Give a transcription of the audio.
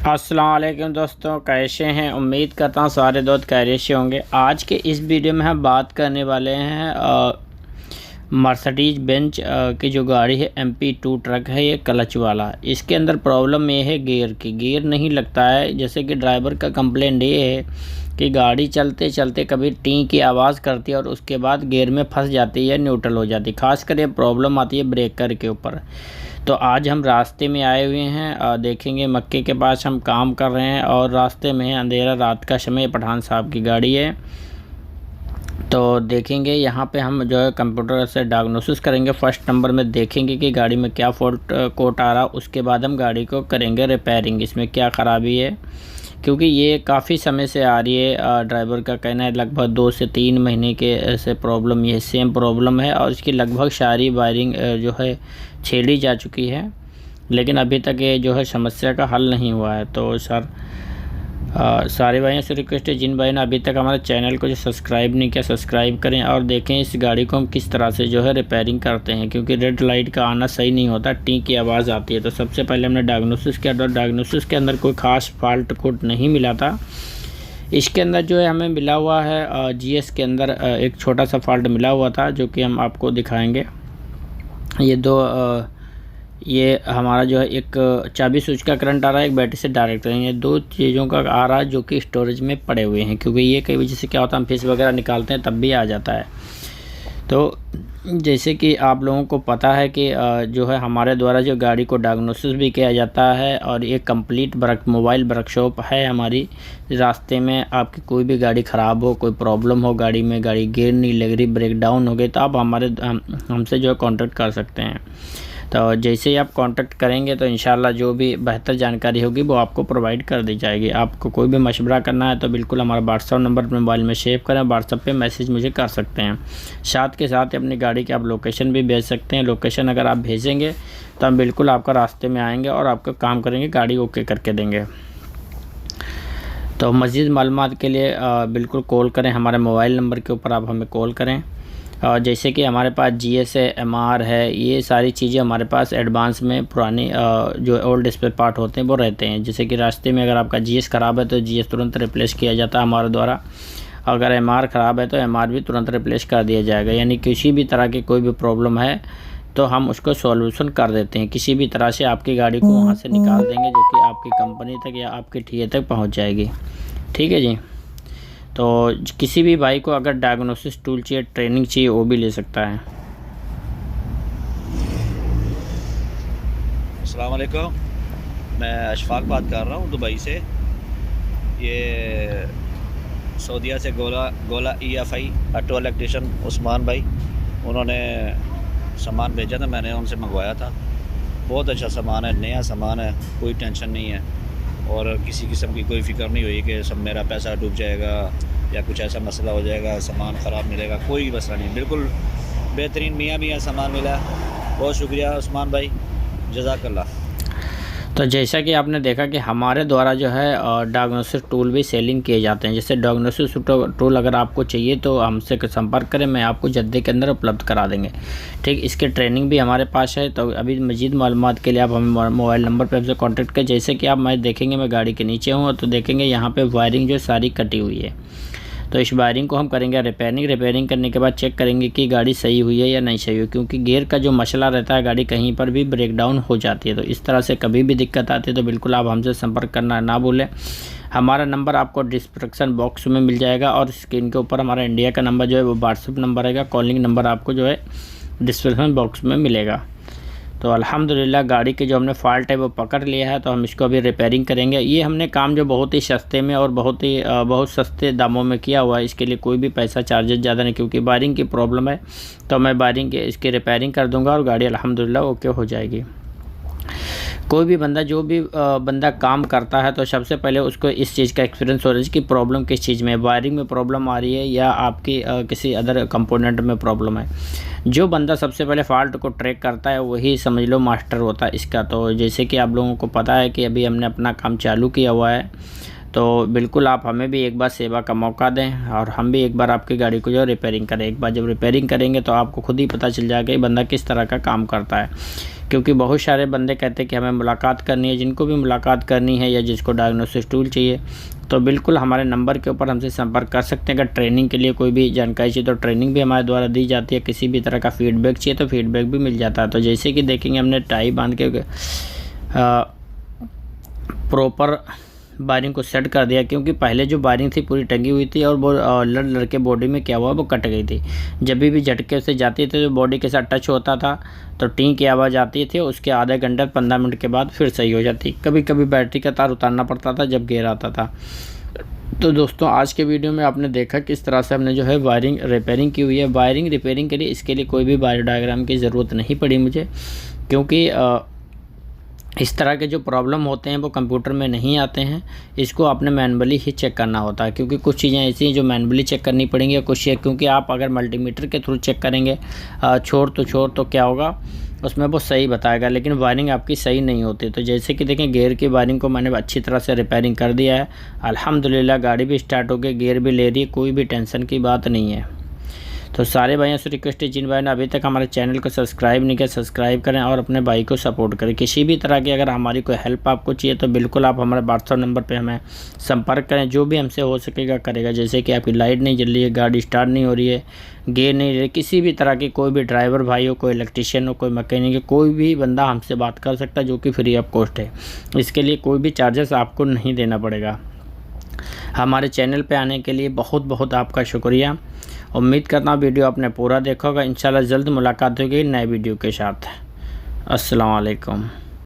अस्सलाम वालेकुम दोस्तों, कैसे हैं। उम्मीद करता हूँ सारे दोस्त खैरियत से होंगे। आज के इस वीडियो में हम बात करने वाले हैं मर्सिडीज बेंज की जो गाड़ी है MP2 ट्रक है, ये क्लच वाला। इसके अंदर प्रॉब्लम ये है गियर की, गियर नहीं लगता है। जैसे कि ड्राइवर का कंप्लेंट ये है कि गाड़ी चलते चलते कभी टी की आवाज़ करती है और उसके बाद गियर में फंस जाती है, न्यूट्रल हो जाती है। खासकर ये प्रॉब्लम आती है ब्रेकर के ऊपर। तो आज हम रास्ते में आए हुए हैं, देखेंगे मक्के के पास हम काम कर रहे हैं और रास्ते में अंधेरा रात का समय, पठान साहब की गाड़ी है। तो देखेंगे यहाँ पे हम जो है कंप्यूटर से डायग्नोसिस करेंगे। फर्स्ट नंबर में देखेंगे कि गाड़ी में क्या फॉल्ट कोड आ रहा, उसके बाद हम गाड़ी को करेंगे रिपेयरिंग, इसमें क्या ख़राबी है। क्योंकि ये काफ़ी समय से आ रही है, ड्राइवर का कहना है लगभग 2 से 3 महीने के ऐसे प्रॉब्लम, ये सेम प्रॉब्लम है। और इसकी लगभग सारी वायरिंग जो है छेड़ी जा चुकी है, लेकिन अभी तक ये जो है समस्या का हल नहीं हुआ है। तो सर सारे भाइयों से रिक्वेस्ट है, जिन भाई ने अभी तक हमारे चैनल को जो सब्सक्राइब नहीं किया, सब्सक्राइब करें और देखें इस गाड़ी को हम किस तरह से जो है रिपेयरिंग करते हैं। क्योंकि रेड लाइट का आना सही नहीं होता, टी की आवाज़ आती है। तो सबसे पहले हमने डायग्नोसिस किया, तो डायग्नोसिस के अंदर कोई ख़ास फॉल्ट कोड नहीं मिला था। इसके अंदर जो है हमें मिला हुआ है GS के अंदर एक छोटा सा फॉल्ट मिला हुआ था, जो कि हम आपको दिखाएँगे। ये हमारा जो है एक चाबी स्विच का करंट आ रहा है, एक बैटरी से डायरेक्ट है। ये 2 चीज़ों का आ रहा है जो कि स्टोरेज में पड़े हुए हैं। क्योंकि ये कई वजह से क्या होता है, हम फिश वगैरह निकालते हैं तब भी आ जाता है। तो जैसे कि आप लोगों को पता है कि जो है हमारे द्वारा जो गाड़ी को डायग्नोसिस भी किया जाता है और ये कंप्लीट मोबाइल वर्कशॉप है हमारी। रास्ते में आपकी कोई भी गाड़ी ख़राब हो, कोई प्रॉब्लम हो गाड़ी में, गाड़ी गियर नहीं लग रही, ब्रेक डाउन हो गई, तो आप हमसे जो है कॉन्टेक्ट कर सकते हैं। तो जैसे ही आप कांटेक्ट करेंगे तो इंशाल्लाह जो भी बेहतर जानकारी होगी वो आपको प्रोवाइड कर दी जाएगी। आपको कोई भी मशवरा करना है तो बिल्कुल हमारा व्हाट्सअप नंबर अपने मोबाइल में सेव करें, व्हाट्सअप पे मैसेज मुझे कर सकते हैं। साथ के साथ अपनी गाड़ी की आप लोकेशन भी भेज सकते हैं। लोकेशन अगर आप भेजेंगे तो हम बिल्कुल आपका रास्ते में आएँगे और आपका काम करेंगे, गाड़ी ओके करके देंगे। तो मज़ीद मालूमात के लिए बिल्कुल कॉल करें, हमारे मोबाइल नंबर के ऊपर आप हमें कॉल करें। जैसे कि हमारे पास GS है, MR है, ये सारी चीज़ें हमारे पास एडवांस में पुरानी जो ओल्ड स्पेयर पार्ट होते हैं वो रहते हैं। जैसे कि रास्ते में अगर आपका GS ख़राब है तो GS तुरंत रिप्लेस किया जाता है हमारे द्वारा। अगर MR ख़राब है तो MR भी तुरंत रिप्लेस कर दिया जाएगा। यानी किसी भी तरह की कोई भी प्रॉब्लम है तो हम उसको सॉल्यूशन कर देते हैं। किसी भी तरह से आपकी गाड़ी को वहाँ से निकाल देंगे, जो कि आपकी कंपनी तक या आपके ठिए तक पहुँच जाएगी। ठीक है जी। तो किसी भी भाई को अगर डायग्नोसिस टूल चाहिए, ट्रेनिंग चाहिए, वो भी ले सकता है। अस्सलाम वालेकुम, मैं अशफाक बात कर रहा हूँ दुबई से। ये सऊदीया से गोला EFI ऑटो इलेक्ट्रिशियन उस्मान भाई, उन्होंने सामान भेजा था, मैंने उनसे मंगवाया था। बहुत अच्छा सामान है, नया सामान है, कोई टेंशन नहीं है और किसी किस्म की कोई फ़िक्र नहीं हुई कि सब मेरा पैसा डूब जाएगा या कुछ ऐसा मसला हो जाएगा, सामान ख़राब मिलेगा, कोई मसला नहीं। बिल्कुल बेहतरीन मियाँ भी सामान मिला। बहुत शुक्रिया उस्मान भाई, जज़ाकल्लाह। तो जैसा कि आपने देखा कि हमारे द्वारा जो है डायग्नोसिस टूल भी सेलिंग किए जाते हैं। जैसे डायग्नोसिस टूल अगर आपको चाहिए तो हमसे संपर्क करें, मैं आपको जद्दे के अंदर उपलब्ध करा देंगे। ठीक, इसके ट्रेनिंग भी हमारे पास है। तो अभी मज़ीद मालूमात के लिए आप हमें मोबाइल नंबर पर हमसे कॉन्टैक्ट करें। जैसे कि आप मैं देखेंगे, मैं गाड़ी के नीचे हूँ तो देखेंगे यहाँ पर वायरिंग जो सारी कटी हुई है। तो इस वायरिंग को हम करेंगे रिपेयरिंग करने के बाद चेक करेंगे कि गाड़ी सही हुई है या नहीं सही हुई। क्योंकि गियर का जो मसला रहता है, गाड़ी कहीं पर भी ब्रेक डाउन हो जाती है। तो इस तरह से कभी भी दिक्कत आती है तो बिल्कुल आप हमसे संपर्क करना ना भूलें। हमारा नंबर आपको डिस्क्रिप्शन बॉक्स में मिल जाएगा और स्क्रीन के ऊपर हमारा इंडिया का नंबर जो है वो व्हाट्सअप नंबर रहेगा। कॉलिंग नंबर आपको जो है डिस्क्रिप्शन बॉक्स में मिलेगा। तो अल्हम्दुलिल्लाह गाड़ी के जो हमने फॉल्ट है वो पकड़ लिया है, तो हम इसको अभी रिपेयरिंग करेंगे। ये हमने काम जो बहुत ही सस्ते में और बहुत सस्ते दामों में किया हुआ है। इसके लिए कोई भी पैसा चार्जेस ज़्यादा नहीं, क्योंकि वायरिंग की प्रॉब्लम है। तो मैं वायरिंग के इसकी रिपेयरिंग कर दूंगा और गाड़ी अल्हम्दुलिल्लाह ओके हो जाएगी। कोई भी बंदा जो भी बंदा काम करता है तो सबसे पहले उसको इस चीज़ का एक्सपीरियंस हो रहा है कि प्रॉब्लम किस चीज़ में, वायरिंग में प्रॉब्लम आ रही है या आपकी किसी अदर कंपोनेंट में प्रॉब्लम है। जो बंदा सबसे पहले फ़ॉल्ट को ट्रैक करता है वही समझ लो मास्टर होता है इसका। तो जैसे कि आप लोगों को पता है कि अभी हमने अपना काम चालू किया हुआ है, तो बिल्कुल आप हमें भी एक बार सेवा का मौका दें और हम भी एक बार आपकी गाड़ी को जो रिपेयरिंग करें। एक बार जब रिपेयरिंग करेंगे तो आपको खुद ही पता चल जाएगा कि बंदा किस तरह का काम करता है, क्योंकि बहुत सारे बंदे कहते हैं कि हमें मुलाकात करनी है। जिनको भी मुलाकात करनी है या जिसको डायग्नोसिस टूल चाहिए तो बिल्कुल हमारे नंबर के ऊपर हमसे संपर्क कर सकते हैं। अगर ट्रेनिंग के लिए कोई भी जानकारी चाहिए तो ट्रेनिंग भी हमारे द्वारा दी जाती है। किसी भी तरह का फीडबैक चाहिए तो फीडबैक भी मिल जाता है। तो जैसे कि देखेंगे हमने टाई बांध के प्रॉपर वायरिंग को सेट कर दिया, क्योंकि पहले जो वायरिंग थी पूरी टंगी हुई थी और वो लड़ के बॉडी में क्या हुआ वो कट गई थी। जब भी झटके से जाती थी तो बॉडी के साथ टच होता था तो टी की आवाज़ आती थी। उसके आधे घंटे 15 मिनट के बाद फिर सही हो जाती। कभी कभी बैटरी का तार उतारना पड़ता था जब गेयर आता था। तो दोस्तों आज के वीडियो में आपने देखा किस तरह से हमने जो है वायरिंग रिपेयरिंग की हुई है। वायरिंग रिपेयरिंग के लिए इसके लिए कोई भी वायर डायग्राम की ज़रूरत नहीं पड़ी मुझे, क्योंकि इस तरह के जो प्रॉब्लम होते हैं वो कंप्यूटर में नहीं आते हैं। इसको आपने मैनुअली ही चेक करना होता है, क्योंकि कुछ चीज़ें ऐसी हैं जो मैनुअली चेक करनी पड़ेंगी। कुछ क्योंकि आप अगर मल्टीमीटर के थ्रू चेक करेंगे छोड़ तो क्या होगा उसमें वो सही बताएगा, लेकिन वायरिंग आपकी सही नहीं होती। तो जैसे कि देखें गियर की वायरिंग को मैंने अच्छी तरह से रिपेयरिंग कर दिया है। अल्हम्दुलिल्लाह गाड़ी भी स्टार्ट हो गई, गियर भी ले रही है, कोई भी टेंशन की बात नहीं है। तो सारे भाइयों से रिक्वेस्ट है, जिन भाई ने अभी तक हमारे चैनल को सब्सक्राइब नहीं किया सब्सक्राइब करें और अपने भाई को सपोर्ट करें। किसी भी तरह की अगर हमारी कोई हेल्प आपको चाहिए तो बिल्कुल आप हमारे व्हाट्सएप नंबर पे हमें संपर्क करें। जो भी हमसे हो सकेगा करेगा। जैसे कि आपकी लाइट नहीं जल रही है, गाड़ी स्टार्ट नहीं हो रही है, गियर नहीं रही, किसी भी तरह की कोई भी ड्राइवर भाई हो, कोई इलेक्ट्रीशियन हो, कोई मैकेनिक हो, कोई भी बंदा हमसे बात कर सकता है, जो कि फ्री ऑफ कॉस्ट है। इसके लिए कोई भी चार्जेस आपको नहीं देना पड़ेगा। हमारे चैनल पे आने के लिए बहुत बहुत आपका शुक्रिया। उम्मीद करता हूँ वीडियो आपने पूरा देखा होगा। इंशाल्लाह जल्द मुलाकात होगी नए वीडियो के साथ। अस्सलाम वालेकुम।